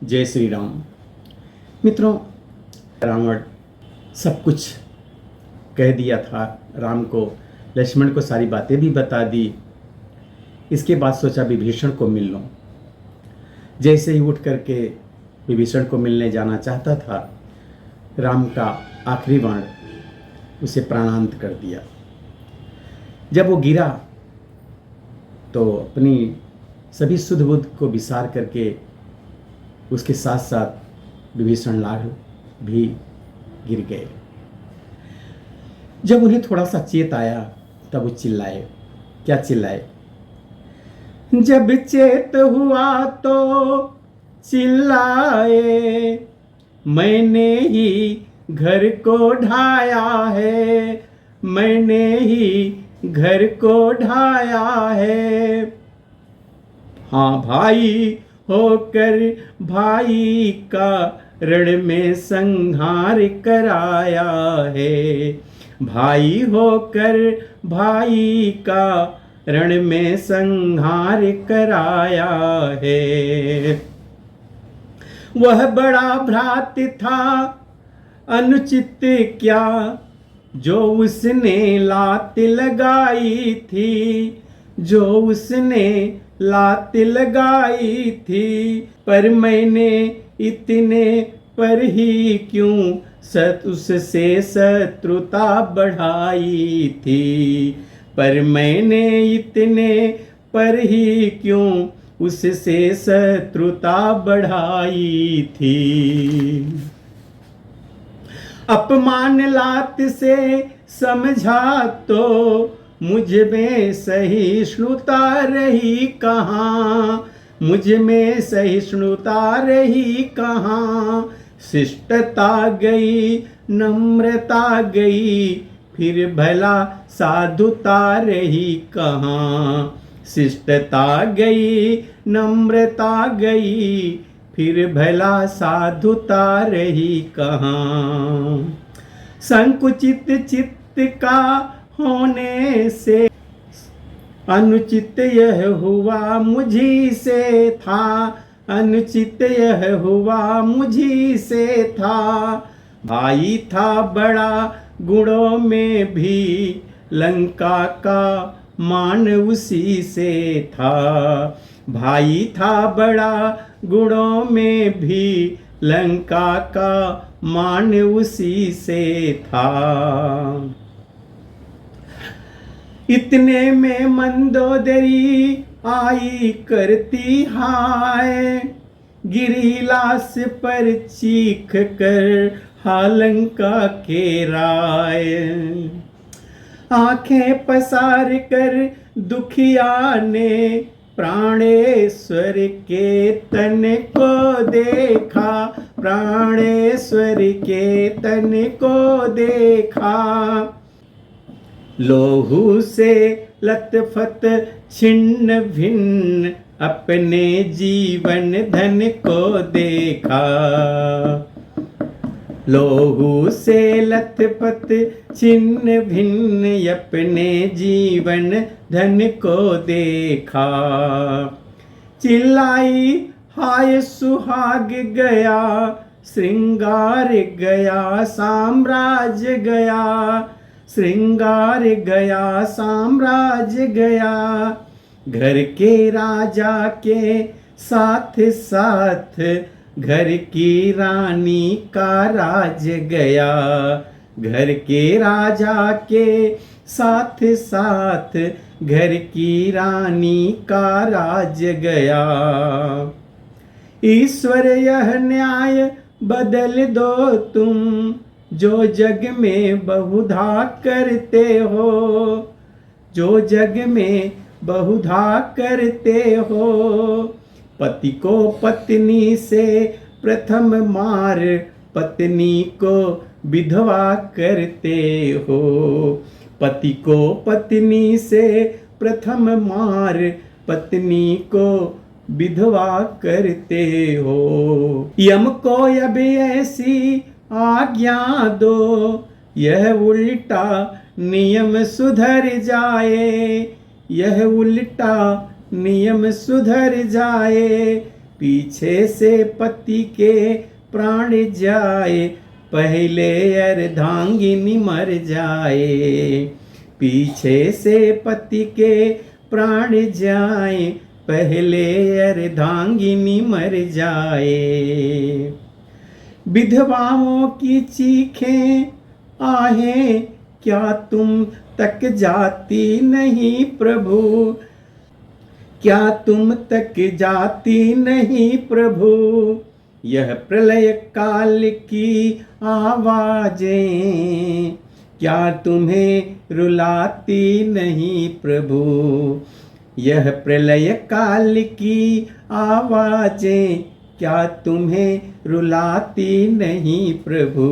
जय श्री राम। मित्रों, रावण सब कुछ कह दिया था राम को, लक्ष्मण को सारी बातें भी बता दी। इसके बाद सोचा विभीषण को मिल लूं। जैसे ही उठ करके विभीषण को मिलने जाना चाहता था, राम का आखिरी बाण उसे प्राणांत कर दिया। जब वो गिरा तो अपनी सभी सुध बुध को विसार करके उसके साथ साथ विभीषण लाल भी गिर गए। जब उन्हें थोड़ा सा चेत आया तब वो चिल्लाए। क्या चिल्लाए? जब चेत हुआ तो चिल्लाए, मैंने ही घर को ढाया है, मैंने ही घर को ढाया है। हाँ भाई होकर भाई का रण में संहार कराया है, भाई होकर भाई का रण में संहार कराया है। वह बड़ा भ्रात था अनुचित क्या, जो उसने लात लगाई थी, जो उसने लात लगाई थी। पर मैंने इतने पर ही क्यों उससे शत्रुता बढ़ाई थी, पर मैंने इतने पर ही क्यों उससे शत्रुता बढ़ाई थी। अपमान लात से समझा तो मुझ में सहिष्णुता रही कहाँ, मुझ में सहिष्णुता रही कहाँ। शिष्टता गई नम्रता गई, फिर भला साधुता रही कहाँ। शिष्टता गई नम्रता गई, फिर भला साधुता रही कहाँ। संकुचित चित्त का होने से अनुचित यह हुआ मुझी से था, अनुचित यह हुआ मुझी से था। भाई था बड़ा गुणों में भी, लंका का मान उसी से था। भाई था बड़ा गुणों में भी, लंका का मान उसी से था। इतने में मंदोदरी आई करती हाय, गिरी लाश पर चीख कर हालंका के राय। आंखें पसार कर दुखिया ने प्राणेश्वर के तन को देखा, प्राणेश्वर के तन को देखा। लोहू से लतफत छिन्न भिन्न अपने जीवन धन को देखा। लोहू से लतपत छिन्न भिन्न अपने जीवन धन को देखा। चिल्लाई हाय सुहाग गया, श्रृंगार गया साम्राज्य गया, श्रृंगार गया साम्राज्य गया। घर के राजा के साथ साथ घर की रानी का राज गया, घर के राजा के साथ साथ घर की रानी का राज गया। ईश्वर यह न्याय बदल दो तुम, जो जग में बहुधा करते हो, जो जग में बहुधा करते हो। पति को पत्नी से प्रथम मार, पत्नी को विधवा करते हो। पति को पत्नी से प्रथम मार, पत्नी को विधवा करते हो। यम को अब ऐसी आज्ञा दो, यह उल्टा नियम सुधर जाए, यह उल्टा नियम सुधर जाए। पीछे से पति के प्राण जाए, पहले अर्धांगिनी मर जाए। पीछे से पति के प्राण जाए, पहले अर्धांगिनी मर जाए। विधवाओं की चीखें आहें, क्या तुम तक जाती नहीं प्रभु, क्या तुम तक जाती नहीं प्रभु। यह प्रलय काल की आवाजें, क्या तुम्हें रुलाती नहीं प्रभु। यह प्रलय काल की आवाजें, क्या तुम्हें रुलाती नहीं प्रभु।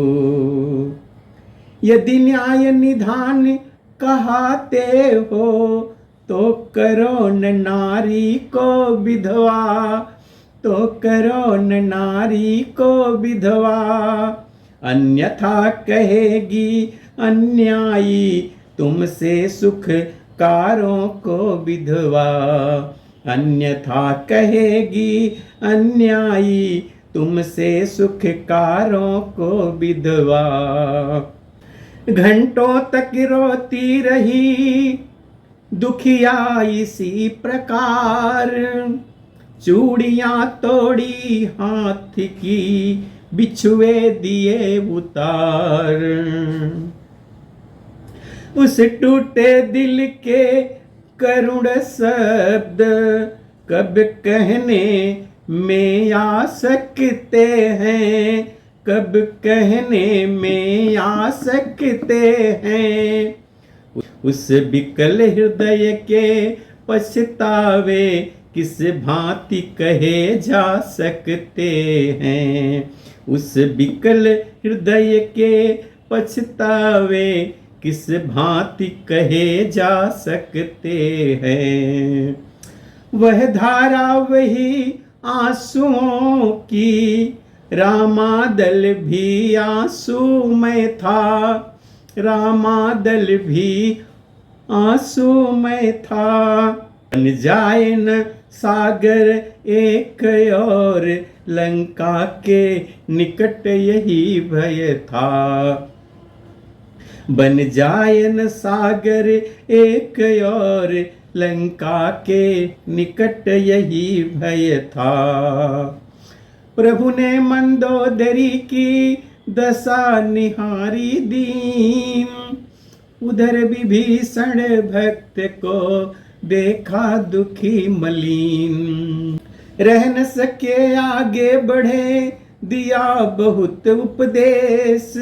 यदि न्याय निधान कहते हो, तो करो न नारी को विधवा, तो करो न नारी को विधवा। अन्यथा कहेगी अन्यायी, तुमसे सुखकारों को विधवा। अन्यथा कहेगी अन्यायी, तुमसे सुखकारों को विधवा। घंटों तक रोती रही दुखिया इसी प्रकार, चूड़ियां तोड़ी हाथ की, बिछुए दिए उतार। उस टूटे दिल के करुण शब्द कब कहने में आ सकते हैं, कब कहने में आ सकते हैं। उस विकल हृदय के पछतावे किस भांति कहे जा सकते हैं। उस विकल हृदय के पछतावे किस भांति कहे जा सकते हैं। वह धारा वही आंसुओं की, रामादल भी आंसुमय था, रामादल भी आंसुमय था। बन जाए न सागर एक और, लंका के निकट यही भय था। बन जाए न सागर एक और, लंका के निकट यही भय था। प्रभु ने मंदोदरी की दशा निहारी दीन, उधर विभीषण भक्त को देखा दुखी मलिन। रह न सके आगे बढ़े, दिया बहुत उपदेश,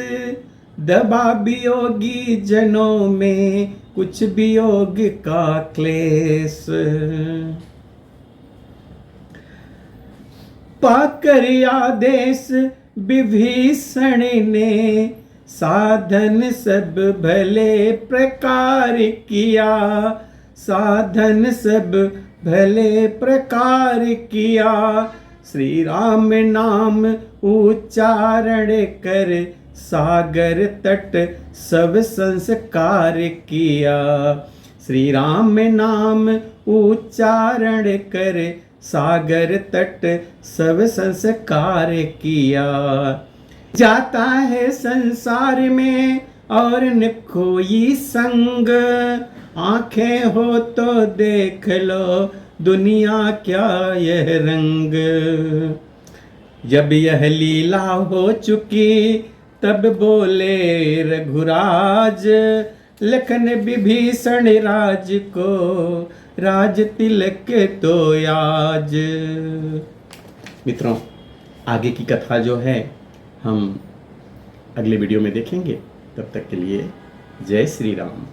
दबा वियोगी जनों में कुछ वियोग का क्लेश। पाकर आदेश विभीषण ने, साधन सब भले प्रकार किया, साधन सब भले प्रकार किया। श्री राम नाम उच्चारण कर, सागर तट सब संस्कार किया। श्री राम नाम उच्चारण कर, सागर तट सब संस्कार किया। जाता है संसार में और न कोई संग, आंखें हो तो देख लो दुनिया क्या यह रंग। जब यह लीला हो चुकी तब बोले रघुराज, लखन विभीषण राज को राज तिलक तो आज। मित्रों, आगे की कथा जो है हम अगले वीडियो में देखेंगे। तब तक के लिए जय श्री राम।